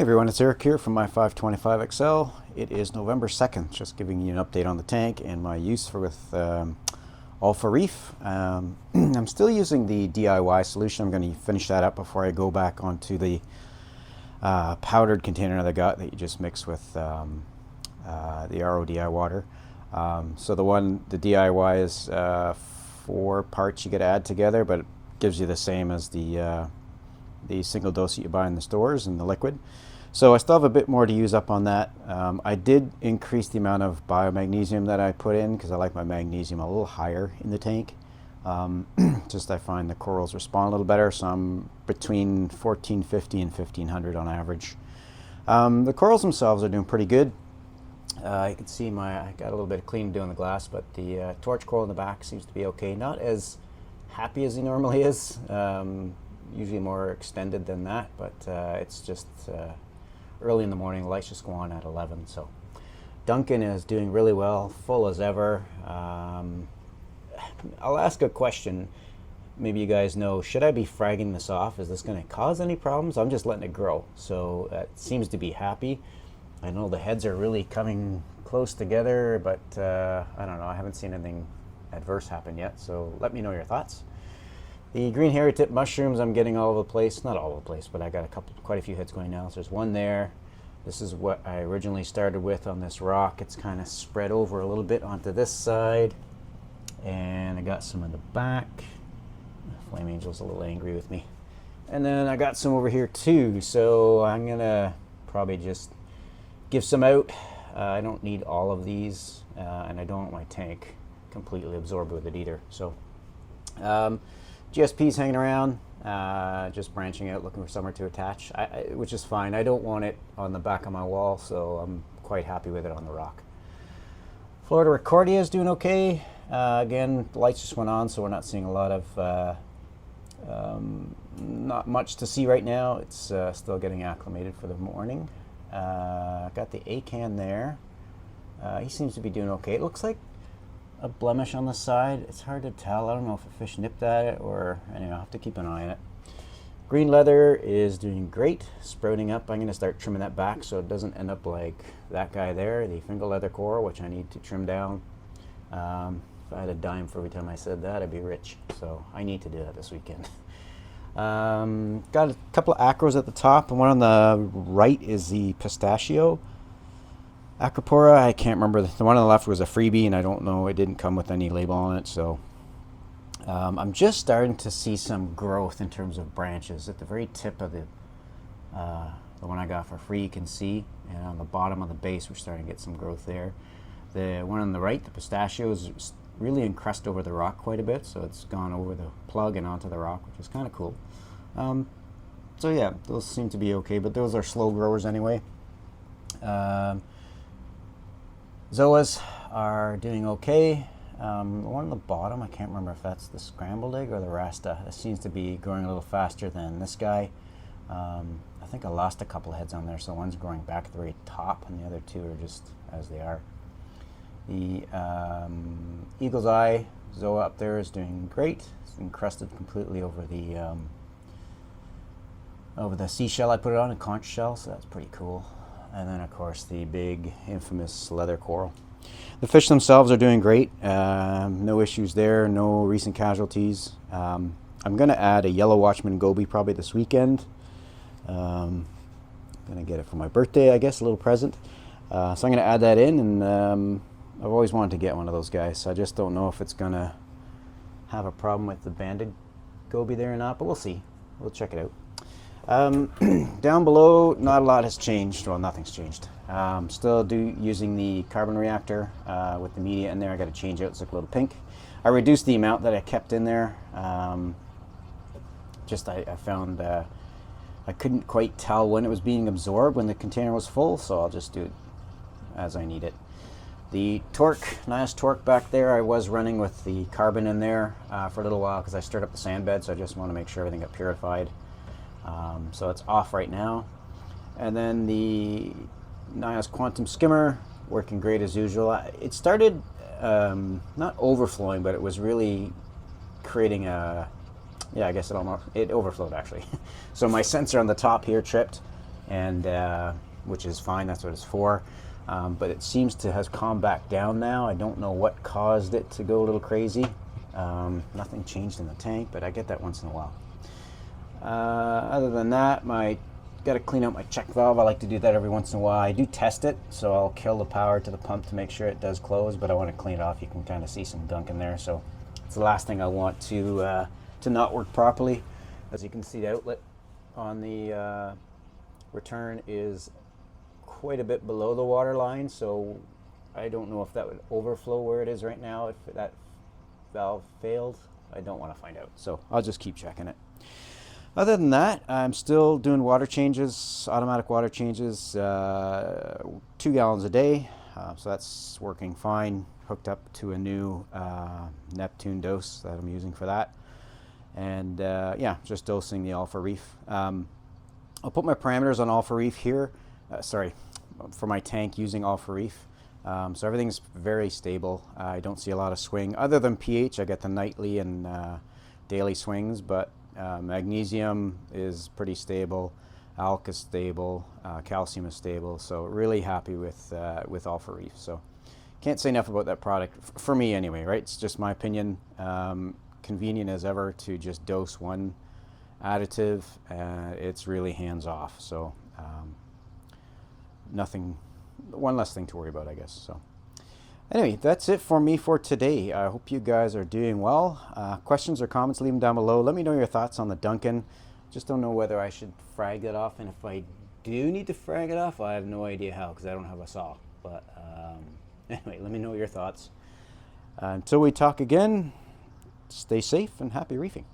everyone, it's Eric here from my 525XL. It is November 2nd, just giving you an update on the tank and my use for with All-For-Reef. I'm still using the DIY solution. I'm going to finish that up before I go back onto the powdered container that I got that you just mix with the RODI water. So the DIY is 4 parts you got to add together, but it gives you the same as the single dose that you buy in the stores and the liquid. So I still have a bit more to use up on that. I did increase the amount of biomagnesium that I put in because I like my magnesium a little higher in the tank. Just I find the corals respond a little better, so I'm between 1450 and 1500 on average. The corals themselves are doing pretty good. You can see I got a little bit of cleaning doing the glass, but the torch coral in the back seems to be okay. Not as happy as he normally is. Usually more extended than that, but it's just early in the morning. The lights just go on at 11. So Duncan is doing really well, full as ever. I'll ask a question. Maybe you guys know, should I be fragging this off? Is this going to cause any problems? I'm just letting it grow. So it seems to be happy. I know the heads are really coming close together, but I don't know. I haven't seen anything adverse happen yet. So let me know your thoughts. The green hairy tip mushrooms, I'm getting all over the place. Not all over the place, but I got quite a few hits going now. So there's one there. This is what I originally started with on this rock. It's kind of spread over a little bit onto this side. And I got some in the back. Flame Angel's a little angry with me. And then I got some over here too. So I'm gonna probably just give some out. I don't need all of these, and I don't want my tank completely absorbed with it either. So GSP's hanging around, just branching out, looking for somewhere to attach, which is fine. I don't want it on the back of my wall, so I'm quite happy with it on the rock. Florida Recordia is doing okay. Again, the lights just went on, so we're not seeing a lot of, not much to see right now. It's still getting acclimated for the morning. Got the ACAN there. He seems to be doing okay. It looks like a blemish on the side. It's hard to tell. I don't know if a fish nipped at it or anyway, I'll have to keep an eye on it. Green leather is doing great, sprouting up. I'm going to start trimming that back so it doesn't end up like that guy there, the finger leather coral, which I need to trim down. If I had a dime for every time I said that, I'd be rich. So I need to do that this weekend. Got a couple of acros at the top, and one on the right is the pistachio Acropora. I can't remember. The one on the left was a freebie, and I don't know. It didn't come with any label on it. So I'm just starting to see some growth in terms of branches at the very tip of the one I got for free. You can see, and on the bottom of the base, we're starting to get some growth there. The one on the right, the pistachio, is really encrusted over the rock quite a bit, so it's gone over the plug and onto the rock, which is kind of cool. So yeah, those seem to be okay, but those are slow growers anyway. Zoas are doing okay. The one on the bottom, I can't remember if that's the scrambled egg or the rasta. It seems to be growing a little faster than this guy. I think I lost a couple of heads on there, so one's growing back at the very top, and the other two are just as they are. The Eagle's Eye Zoa up there is doing great. It's encrusted completely over the seashell I put it on, a conch shell, so that's pretty cool. And then of course the big infamous leather coral. The fish themselves are doing great. No issues there, no recent casualties. I'm going to add a yellow watchman goby probably this weekend. I'm going to get it for my birthday, I guess, a little present. So I'm going to add that in, and I've always wanted to get one of those guys, so I just don't know if it's going to have a problem with the banded goby there or not, but we'll see. We'll check it out. Down below, not a lot has changed. Well, nothing's changed. Still using the carbon reactor with the media in there. I got to change out. It's like a little pink. I reduced the amount that I kept in there. I found I couldn't quite tell when it was being absorbed when the container was full, so I'll just do it as I need it. The torque, nice torque back there, I was running with the carbon in there for a little while because I stirred up the sand bed, so I just want to make sure everything got purified. So it's off right now. And then the Nias Quantum Skimmer, working great as usual. It started not overflowing, but it was really creating a, yeah, I guess it overflowed actually. So my sensor on the top here tripped, and which is fine, that's what it's for. But it seems to have calmed back down now. I don't know what caused it to go a little crazy. Nothing changed in the tank, but I get that once in a while. Other than that, got to clean out my check valve. I like to do that every once in a while. I do test it, so I'll kill the power to the pump to make sure it does close, but I want to clean it off. You can kind of see some gunk in there, so it's the last thing I want to not work properly. As you can see, the outlet on the return is quite a bit below the water line, so I don't know if that would overflow where it is right now if that valve failed. I don't want to find out, so I'll just keep checking it. Other than that, I'm still doing water changes, automatic water changes, 2 gallons a day, so that's working fine. Hooked up to a new Neptune dose that I'm using for that, and yeah, just dosing the All-For-Reef. I'll put my parameters on All-For-Reef here, for my tank using All-For-Reef. So everything's very stable. I don't see a lot of swing other than pH. I get the nightly and daily swings, but magnesium is pretty stable, alk is stable, calcium is stable, so really happy with All-For-Reef. So can't say enough about that product, for me anyway, right? It's just my opinion. Convenient as ever to just dose one additive. It's really hands off, so one less thing to worry about, I guess. So anyway, that's it for me for today. I hope you guys are doing well. Questions or comments, leave them down below. Let me know your thoughts on the Duncan. Just don't know whether I should frag that off, and if I do need to frag it off, I have no idea how, because I don't have a saw. But anyway, let me know your thoughts. Until we talk again, stay safe and happy reefing.